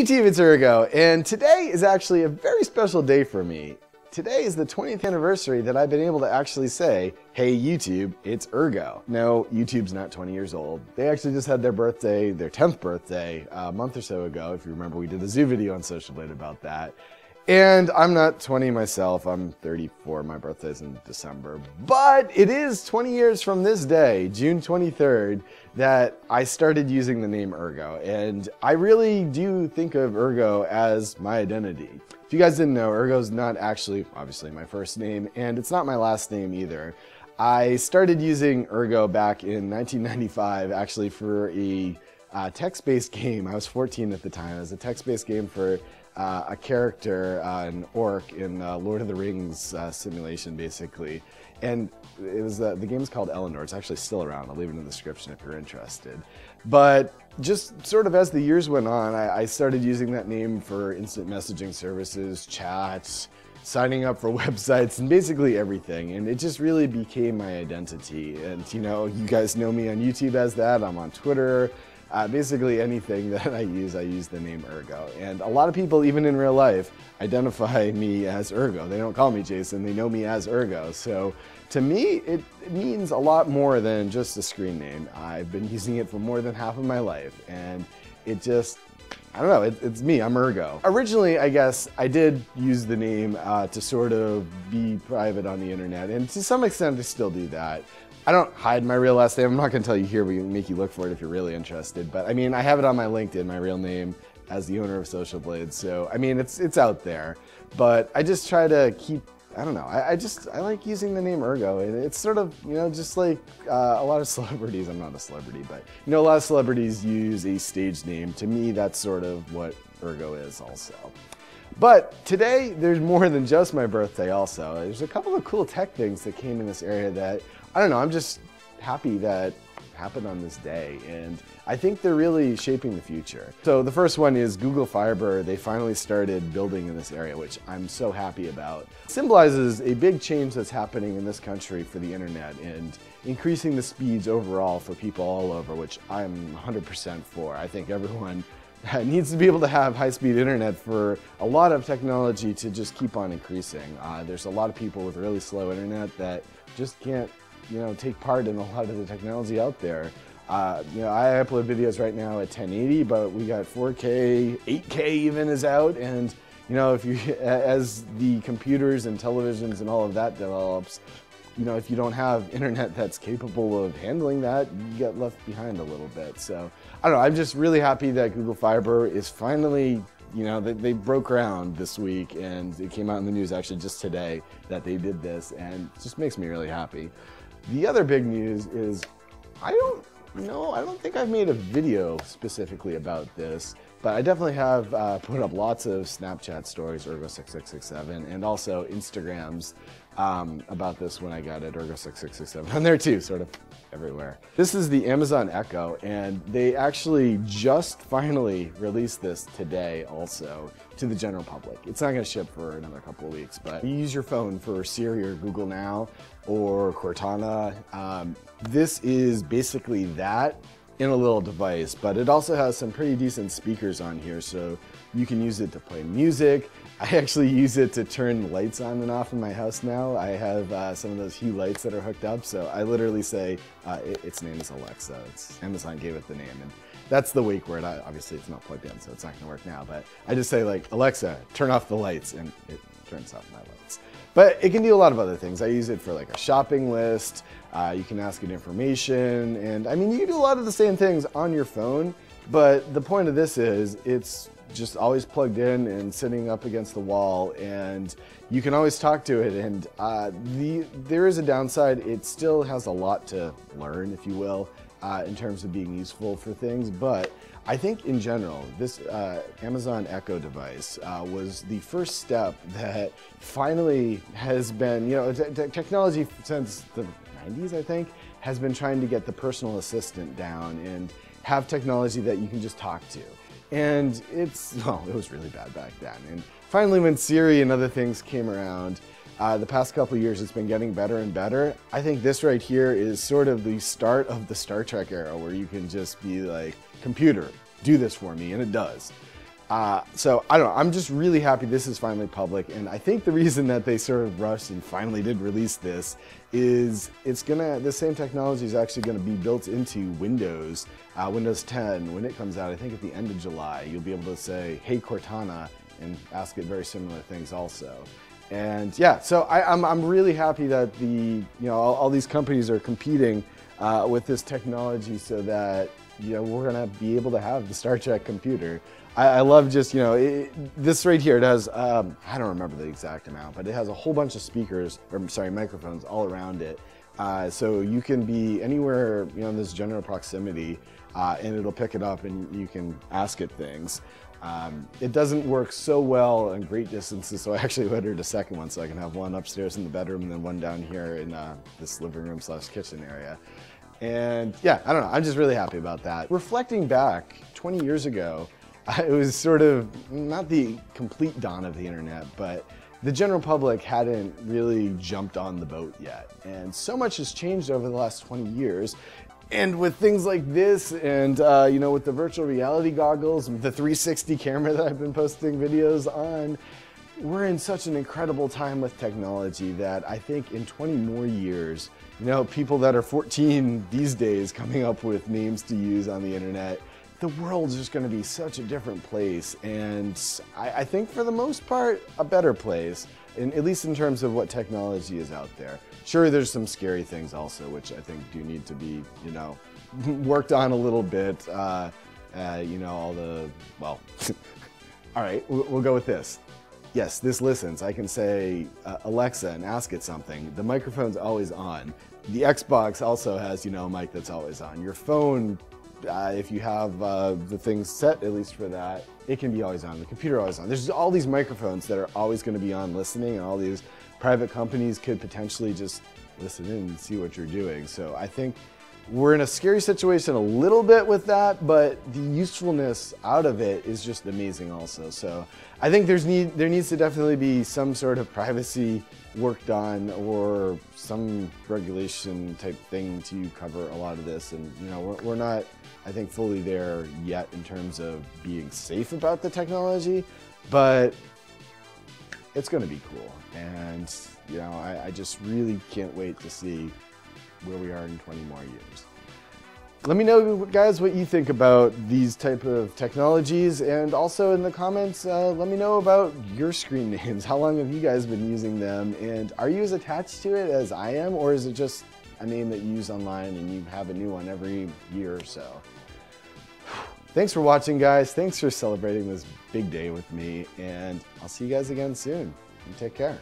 YouTube, it's Urgo, and today is actually a very special day for me. Today is the 20th anniversary that I've been able to actually say, hey YouTube, it's Urgo. No, YouTube's not 20 years old. They actually just had their birthday, their 10th birthday, a month or so ago. If you remember, we did a zoo video on Social Blade about that. And I'm not 20 myself, I'm 34, my birthday's in December. But it is 20 years from this day, June 23rd, that I started using the name Urgo. And I really do think of Urgo as my identity. If you guys didn't know, Urgo's not actually, obviously, my first name, and it's not my last name either. I started using Urgo back in 1995, actually for a text-based game. I was 14 at the time. It was a text-based game for a character, an orc in Lord of the Rings simulation, basically. And it was the game's called Elendor. It's actually still around. I'll leave it in the description if you're interested. But just sort of as the years went on, I started using that name for instant messaging services, chats, signing up for websites, and basically everything. And it just really became my identity. And you know, you guys know me on YouTube as that. I'm on Twitter. Basically anything that I use the name Urgo. And a lot of people, even in real life, identify me as Urgo. They don't call me Jason, they know me as Urgo. So to me, it means a lot more than just a screen name. I've been using it for more than half of my life, and it just, I don't know, it's me, I'm Urgo. Originally, I guess, I did use the name to sort of be private on the internet, and to some extent I still do that. I don't hide my real last name. I'm not going to tell you here, we can make you look for it if you're really interested. But I mean, I have it on my LinkedIn, my real name, as the owner of Social Blade. So, I mean, it's out there. But I just try to keep, I don't know, I like using the name Urgo. And it's sort of, you know, just like a lot of celebrities, I'm not a celebrity, but, you know, a lot of celebrities use a stage name. To me, that's sort of what Urgo is also. But today, there's more than just my birthday also. There's a couple of cool tech things that came in this area that, I don't know, I'm just happy that happened on this day, and I think they're really shaping the future. So the first one is Google Fiber. They finally started building in this area, which I'm so happy about. It symbolizes a big change that's happening in this country for the internet and increasing the speeds overall for people all over, which I'm 100% for. I think everyone needs to be able to have high-speed internet for a lot of technology to just keep on increasing. There's a lot of people with really slow internet that just can't, you know, take part in a lot of the technology out there. You know, I upload videos right now at 1080, but we got 4K, 8K even is out, and you know, if you, as the computers and televisions and all of that develops, you know, if you don't have internet that's capable of handling that, you get left behind a little bit. So, I don't know, I'm just really happy that Google Fiber is finally, you know, they broke ground this week, and it came out in the news actually just today that they did this, and it just makes me really happy. The other big news is, I don't think I've made a video specifically about this, but I definitely have put up lots of Snapchat stories, Urgo6667, and also Instagrams about this when I got it, Urgo6667. On there too, sort of everywhere. This is the Amazon Echo, and they actually just finally released this today also to the general public. It's not going to ship for another couple of weeks, but you use your phone for Siri or Google Now or Cortana. This is basically that in a little device, but it also has some pretty decent speakers on here, so you can use it to play music. I actually use it to turn lights on and off in my house now. I have some of those Hue lights that are hooked up, so I literally say, its name is Alexa. Amazon gave it the name, and that's the wake word. Obviously it's not plugged in, so it's not gonna work now, but I just say like, Alexa, turn off the lights, and it turns off my lights. But it can do a lot of other things. I use it for like a shopping list. You can ask it information, and I mean, you can do a lot of the same things on your phone, but the point of this is it's just always plugged in and sitting up against the wall, and you can always talk to it. And there is a downside. It still has a lot to learn, if you will, in terms of being useful for things, but I think in general, this Amazon Echo device was the first step that finally has been, you know, technology since the 90s, I think, has been trying to get the personal assistant down and have technology that you can just talk to. And well, it was really bad back then. And finally, when Siri and other things came around, the past couple of years, it's been getting better and better. I think this right here is sort of the start of the Star Trek era, where you can just be like, computer, do this for me, and it does. So I don't know, I'm just really happy this is finally public, and I think the reason that they sort of rushed and finally did release this is the same technology is actually gonna be built into Windows, Windows 10, when it comes out, I think at the end of July. You'll be able to say, hey Cortana, and ask it very similar things also. And yeah, so I'm really happy that all these companies are competing with this technology so that we're gonna be able to have the Star Trek computer. I love just, this right here, it has, I don't remember the exact amount, but it has a whole bunch of speakers, or sorry, microphones all around it. So you can be anywhere, in this general proximity, and it'll pick it up and you can ask it things. It doesn't work so well in great distances, so I actually ordered a second one so I can have one upstairs in the bedroom and then one down here in this living room / kitchen area. And yeah, I don't know, I'm just really happy about that. Reflecting back 20 years ago, it was sort of not the complete dawn of the internet, but the general public hadn't really jumped on the boat yet. And so much has changed over the last 20 years. And with things like this and, with the virtual reality goggles, the 360 camera that I've been posting videos on, we're in such an incredible time with technology that I think in 20 more years, people that are 14 these days coming up with names to use on the internet, the world's just going to be such a different place, and I think for the most part a better place, at least in terms of what technology is out there. Sure, there's some scary things also, which I think do need to be worked on a little bit. All right, we'll go with this. Yes, this listens. I can say Alexa and ask it something. The microphone's always on. The Xbox also has a mic that's always on. Your phone, if you have the things set, at least for that, it can be always on. The computer always on. There's all these microphones that are always going to be on listening, and all these private companies could potentially just listen in and see what you're doing. So I think we're in a scary situation a little bit with that, but the usefulness out of it is just amazing also. So I think there needs to definitely be some sort of privacy worked on, or some regulation type thing to cover a lot of this. And we're not, I think, fully there yet in terms of being safe about the technology, but it's going to be cool. And I just really can't wait to see where we are in 20 more years. Let me know, guys, what you think about these type of technologies, and also in the comments, let me know about your screen names. How long have you guys been using them, and are you as attached to it as I am, or is it just a name that you use online and you have a new one every year or so? Thanks for watching, guys. Thanks for celebrating this big day with me, and I'll see you guys again soon. You take care.